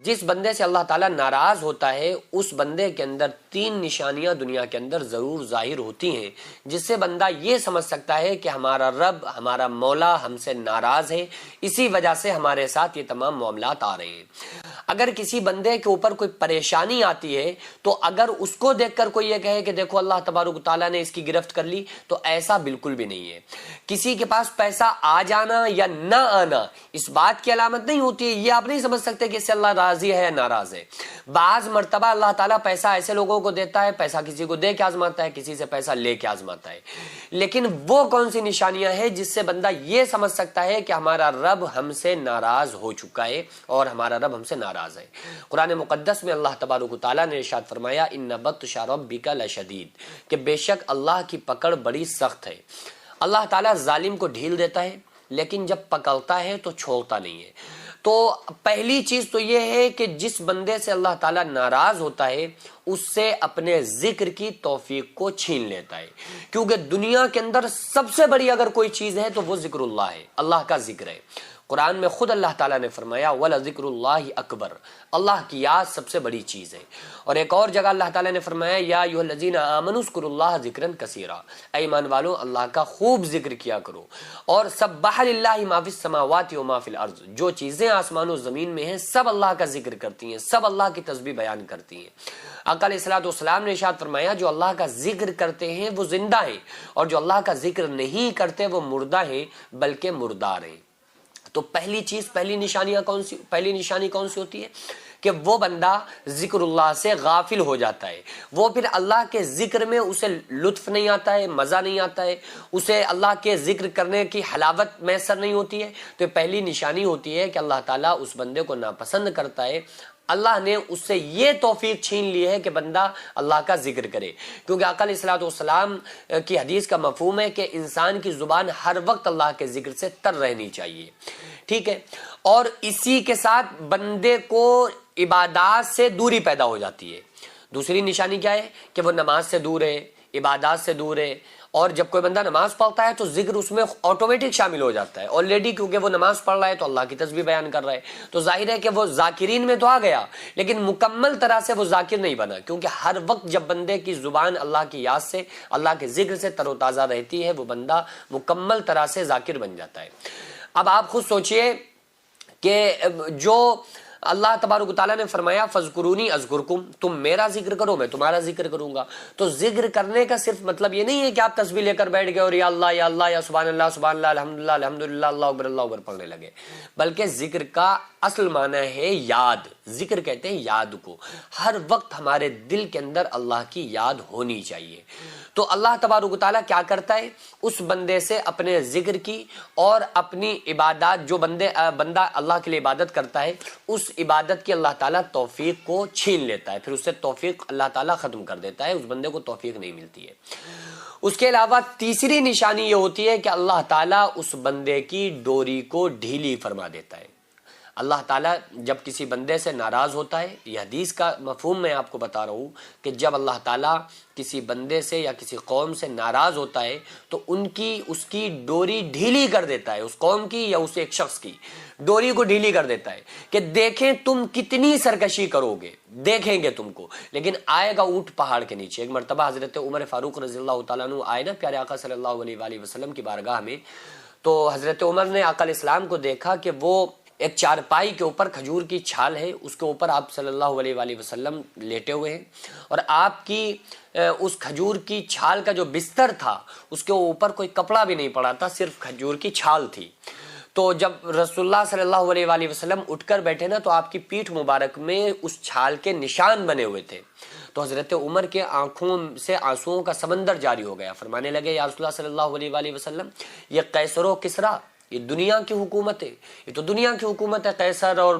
جس بندے سے اللہ تعالیٰ ناراض ہوتا ہے اس بندے کے اندر 3 نشانیاں دنیا کے اندر ضرور ظاہر ہوتی ہیں، جس سے بندہ یہ سمجھ سکتا ہے کہ ہمارا رب، ہمارا مولا ہم سے ناراض ہے، اسی وجہ سے ہمارے ساتھ یہ تمام معاملات آ رہے ہیں۔ اگر کسی بندے کے اوپر کوئی پریشانی آتی ہے تو اگر اس کو دیکھ کر کوئی یہ کہے کہ دیکھو اللہ تبارک و تعالیٰ نے اس کی گرفت کر لی، تو ایسا بالکل بھی نہیں ہے۔ کسی کے پاس پیسہ آ جانا یا نہ آنا اس بات کی علامت نہیں ہوتی ہے، یہ آپ نہیں سمجھ سکتے کہ اس سے اللہ راضی ہے یا ناراض ہے۔ بعض مرتبہ اللہ تعالیٰ پیسہ ایسے لوگوں کو دیتا ہے، پیسہ کسی کو دے کے آزماتا ہے، کسی سے پیسہ لے کے آزماتا ہے، لیکن وہ کون سی نشانیاں ہیں جس سے بندہ یہ سمجھ سکتا ہے کہ ہمارا رب ہم سے ناراض ہو چکا ہے اور ہمارا رب ہم سے ناراض ہے؟ قرآن مقدس میں اللہ تبارک و تعالیٰ نے ارشاد فرمایا ان بطش ربک لشدید، کہ بے شک اللہ کی پکڑ بڑی سخت ہے۔ اللہ تعالیٰ ظالم کو ڈھیل دیتا ہے لیکن جب پکڑتا ہے تو چھوڑتا نہیں ہے۔ تو پہلی چیز تو یہ ہے کہ جس بندے سے اللہ تعالیٰ ناراض ہوتا ہے اس سے اپنے ذکر کی توفیق کو چھین لیتا ہے، کیونکہ دنیا کے اندر سب سے بڑی اگر کوئی چیز ہے تو وہ ذکر اللہ ہے، اللہ کا ذکر ہے۔ قرآن میں خود اللہ تعالیٰ نے فرمایا وَلَذِكْرُ اللَّهِ اکبر، اللہ کی یاد سب سے بڑی چیز ہے۔ اور ایک اور جگہ اللہ تعالیٰ نے فرمایا یا ایھا الذین آمنوا اذکروا اللہ ذکرا کثیرا، اے ایمان والو اللہ کا خوب ذکر کیا کرو۔ اور سبح للہ ما فی السماوات و ما فی الارض، جو چیزیں آسمان و زمین میں ہیں سب اللہ کا ذکر کرتی ہیں، سب اللہ کی تسبیح بیان کرتی ہیں۔ آقا علیہ الصلوۃ والسلام نے ارشاد فرمایا جو اللہ کا ذکر کرتے ہیں وہ زندہ ہیں، اور جو اللہ کا ذکر نہیں کرتے وہ مردہ ہیں بلکہ مردار ہیں۔ تو پہلی نشانی کون سی ہوتی ہے کہ وہ بندہ ذکر اللہ سے غافل ہو جاتا ہے، وہ پھر اللہ کے ذکر میں اسے لطف نہیں آتا ہے، مزہ نہیں آتا ہے، اسے اللہ کے ذکر کرنے کی حلاوت میسر نہیں ہوتی ہے۔ تو پہلی نشانی ہوتی ہے کہ اللہ تعالیٰ اس بندے کو ناپسند کرتا ہے، اللہ نے اس سے یہ توفیق چھین لی ہے کہ بندہ اللہ کا ذکر کرے، کیونکہ آقا علیہ الصلوۃ والسلام کی حدیث کا مفہوم ہے کہ انسان کی زبان ہر وقت اللہ کے ذکر سے تر رہنی چاہیے، ٹھیک ہے۔ اور اسی کے ساتھ بندے کو عبادات سے دوری پیدا ہو جاتی ہے۔ دوسری نشانی کیا ہے کہ وہ نماز سے دور ہے، عبادات سے دور ہے، اور جب کوئی بندہ نماز پڑھتا ہے تو ذکر اس میں آٹومیٹک شامل ہو جاتا ہے آلریڈی، کیونکہ وہ نماز پڑھ رہا ہے تو اللہ کی تسبیح بیان کر رہا ہے، تو ظاہر ہے کہ وہ ذاکرین میں تو آ گیا لیکن مکمل طرح سے وہ ذاکر نہیں بنا، کیونکہ ہر وقت جب بندے کی زبان اللہ کی یاد سے، اللہ کے ذکر سے تر و تازہ رہتی ہے وہ بندہ مکمل طرح سے ذاکر بن جاتا ہے۔ اب آپ خود سوچئے کہ جو اللہ تبارک و تعالیٰ نے فرمایا فَاذْكُرُونِي أَذْكُرْكُمْ، تم میرا ذکر کرو میں تمہارا ذکر کروں گا، تو ذکر کرنے کا صرف مطلب یہ نہیں ہے کہ آپ تسبیح لے کر بیٹھ گئے اور یا اللہ یا سبحان اللہ الحمدللہ الحمدللہ اللہ اکبر پڑھنے لگے، بلکہ ذکر کا اصل معنی ہے یاد۔ ذکر کہتے ہیں یاد کو، ہر وقت ہمارے دل کے اندر اللہ کی یاد ہونی چاہیے۔ تو اللہ تبارک و تعالیٰ کیا کرتا ہے اس بندے سے اپنے ذکر کی اور اپنی عبادات، جو بندہ اللہ کے لیے عبادت کرتا ہے اس عبادت کی اللہ تعالیٰ توفیق کو چھین لیتا ہے، پھر اس سے توفیق اللہ تعالیٰ ختم کر دیتا ہے، اس بندے کو توفیق نہیں ملتی ہے۔ اس کے علاوہ تیسری نشانی یہ ہوتی ہے کہ اللہ تعالیٰ اس بندے کی ڈوری کو ڈھیلی فرما دیتا ہے۔ اللہ تعالیٰ جب کسی بندے سے ناراض ہوتا ہے، یہ حدیث کا مفہوم میں آپ کو بتا رہا ہوں کہ جب اللہ تعالیٰ کسی بندے سے یا کسی قوم سے ناراض ہوتا ہے تو اس کی ڈوری ڈھیلی کر دیتا ہے، اس قوم کی یا اس ایک شخص کی ڈوری کو ڈھیلی کر دیتا ہے کہ دیکھیں تم کتنی سرکشی کرو گے، دیکھیں گے تم کو، لیکن آئے گا اونٹ پہاڑ کے نیچے۔ ایک مرتبہ حضرت عمر فاروق رضی اللہ تعالیٰ عنہ آئے نا پیارے آقا صلی اللہ علیہ وآلہ وسلم کی بارگاہ میں، تو حضرت عمر نے آقا علیہ السلام کو دیکھا کہ وہ ایک چارپائی کے اوپر کھجور کی چھال ہے، اس کے اوپر آپ صلی اللہ علیہ وآلہ وسلم لیٹے ہوئے ہیں، اور آپ کی اس کھجور کی چھال کا جو بستر تھا اس کے اوپر کوئی کپڑا بھی نہیں پڑا تھا، صرف کھجور کی چھال تھی۔ تو جب رسول اللہ صلی اللہ علیہ وآلہ وسلم اٹھ کر بیٹھے نا تو آپ کی پیٹھ مبارک میں اس چھال کے نشان بنے ہوئے تھے، تو حضرت عمر کے آنکھوں سے آنسوؤں کا سمندر جاری ہو گیا، فرمانے لگے یا رسول اللہ صلی اللہ علیہ وآلہ وسلم یہ قیصر و کسریٰ، یہ دنیا کی حکومت ہے، یہ تو دنیا کی حکومت ہے، قیصر اور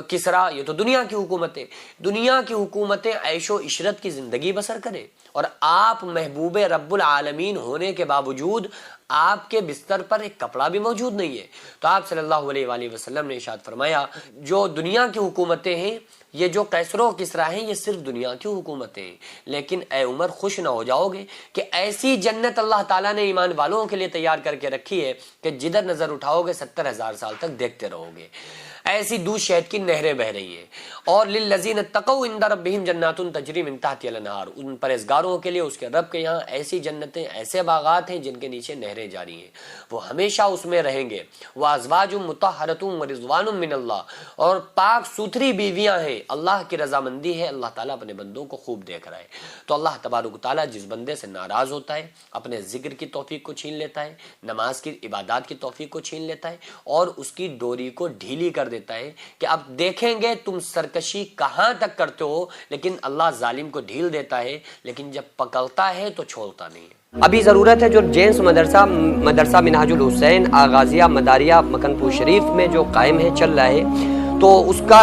کسریٰ یہ تو دنیا کی حکومت ہے، دنیا کی حکومتیں عیش و عشرت کی زندگی بسر کریں، اور آپ محبوب رب العالمین ہونے کے باوجود آپ کے بستر پر ایک کپڑا بھی موجود نہیں ہے۔ تو آپ صلی اللہ علیہ وآلہ وسلم نے ارشاد فرمایا جو دنیا کی حکومتیں ہیں، یہ جو قیصر و کسریٰ ہیں، یہ صرف دنیا کی حکومتیں ہیں، لیکن اے عمر خوش نہ ہو جاؤ گے کہ ایسی جنت اللہ تعالیٰ نے ایمان والوں کے لیے تیار کر کے رکھی ہے کہ جدھر نظر اٹھاؤ گے 70,000 سال تک دیکھتے رہو گے۔ ایسی دودھ شہد کی نہریں بہ رہی ہیں. اور للذین اتقوا عند ربہم جنات تجری من تحتها الانہار، ان پرہیزگاروں کے لیے اس کے رب کے یہاں ایسی جنتیں، ایسے باغات ہیں جن کے نیچے نہریں جاری ہیں، وہ ہمیشہ اس میں رہیں گے. وازواج مطہرۃ ورضوان من اللہ، اور پاک ستھری بیویاں ہیں، اللہ کی رضامندی ہے، اللہ تعالیٰ اپنے بندوں کو خوب دیکھ رہا ہے. تو اللہ تبارک و تعالیٰ جس بندے سے ناراض ہوتا ہے اپنے ذکر کی توفیق کو چھین لیتا ہے، نماز کی عبادات کی توفیق کو چھین لیتا ہے، اور اس کی ڈوری کو ڈھیلی کر دیتا ہے کہ اب دیکھیں گے تم سرکشی کہاں تک کرتے ہو. لیکن اللہ ظالم کو ڈھیل دیتا ہے، لیکن جب پکڑتا ہے تو چھوڑتا نہیں ہے. ابھی ضرورت ہے جو جینس مدرسہ منہاج الحسین آغازیہ مداریہ مکن پور شریف میں جو قائم ہے، چل رہا ہے، تو اس کا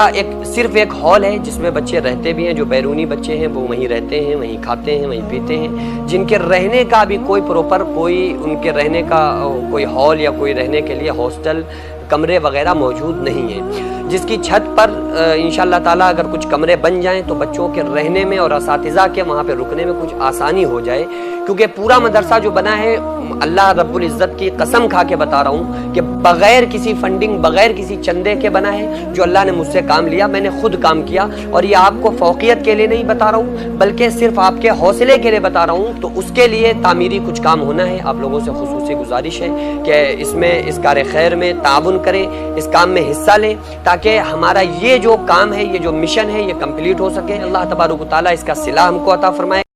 صرف ایک ہال ہے جس میں بچے رہتے بھی ہیں. جو بیرونی بچے ہیں وہ وہیں رہتے ہیں، وہیں کھاتے ہیں، وہیں پیتے ہیں. جن کے رہنے کا بھی کوئی پروپر کوئی ان کے رہنے کا کوئی ہال یا کوئی رہنے کے لیے ہاسٹل کمرے وغیرہ موجود نہیں ہیں، جس کی چھت پر انشاءاللہ تعالیٰ اگر کچھ کمرے بن جائیں تو بچوں کے رہنے میں اور اساتذہ کے وہاں پہ رکنے میں کچھ آسانی ہو جائے. کیونکہ پورا مدرسہ جو بنا ہے، اللہ رب العزت کی قسم کھا کے بتا رہا ہوں کہ بغیر کسی فنڈنگ، بغیر کسی چندے کے بنا ہے. جو اللہ نے مجھ سے کام لیا، میں نے خود کام کیا، اور یہ آپ کو فوقیت کے لیے نہیں بتا رہا ہوں بلکہ صرف آپ کے حوصلے کے لیے بتا رہا ہوں. تو اس کے لیے تعمیری کچھ کام ہونا ہے. آپ لوگوں سے خصوصی گزارش ہے کہ اس میں اس کار خیر میں تعاون کریں، اس کام میں حصہ لیں، تاکہ ہمارا یہ جو کام ہے، یہ جو مشن ہے، یہ کمپلیٹ ہو سکے. اللہ تبارک و تعالیٰ اس کا صلہ ہم کو عطا فرمائے.